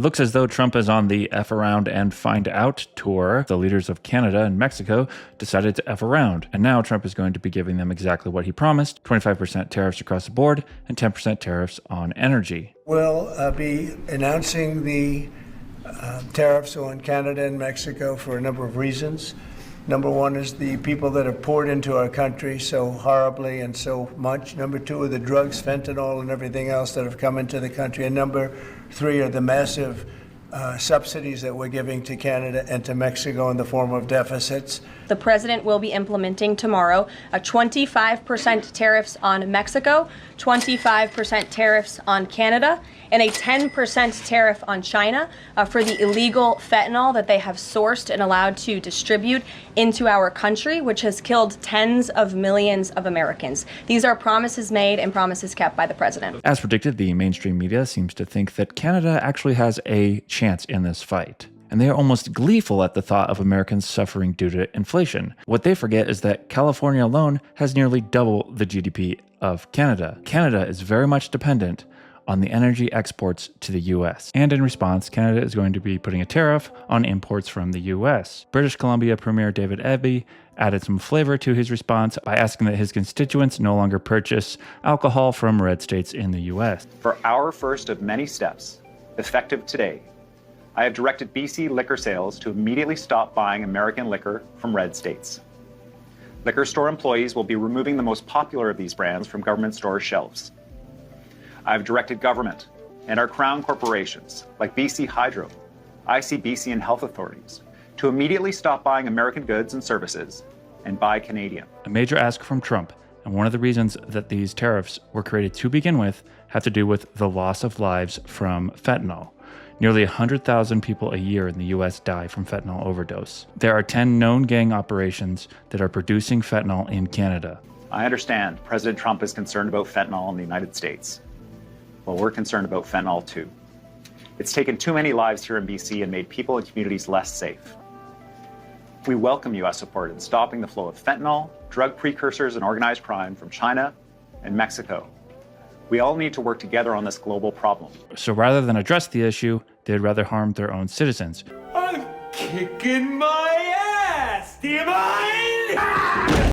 It looks as though Trump is on the F around and find out tour. The leaders of Canada and Mexico decided to F around, and now Trump is going to be giving them exactly what he promised: 25% tariffs across the board and 10% tariffs on energy. We'll be announcing the tariffs on Canada and Mexico for a number of reasons. Number one is the people that have poured into our country so horribly and so much. Number two are the drugs, fentanyl, and everything else that have come into the country. And number three are the massive subsidies that we're giving to Canada and to Mexico in the form of deficits. The president will be implementing tomorrow a 25% tariffs on Mexico, 25% tariffs on Canada, and a 10% tariff on China for the illegal fentanyl that they have sourced and allowed to distribute into our country, which has killed tens of millions of Americans. These are promises made and promises kept by the president. As predicted, the mainstream media seems to think that Canada actually has a chance in this fight, and they are almost gleeful at the thought of Americans suffering due to inflation. What they forget is that California alone has nearly double the GDP of Canada. Canada is very much dependent on the energy exports to the US. And in response, Canada is going to be putting a tariff on imports from the US. British Columbia Premier David Eby added some flavor to his response by asking that his constituents no longer purchase alcohol from red states in the US. For our first of many steps, effective today, I have directed BC liquor sales to immediately stop buying American liquor from red states. Liquor store employees will be removing the most popular of these brands from government store shelves. I've directed government and our crown corporations, like BC Hydro, ICBC, and health authorities, to immediately stop buying American goods and services and buy Canadian. A major ask from Trump, and one of the reasons that these tariffs were created to begin with, have to do with the loss of lives from fentanyl. Nearly 100,000 people a year in the US die from fentanyl overdose. There are 10 known gang operations that are producing fentanyl in Canada. I understand President Trump is concerned about fentanyl in the United States. Well, we're concerned about fentanyl too. It's taken too many lives here in BC and made people and communities less safe. We welcome U.S. support in stopping the flow of fentanyl, drug precursors, and organized crime from China and Mexico. We all need to work together on this global problem. So rather than address the issue, they'd rather harm their own citizens. I'm kicking my ass! Do you mind?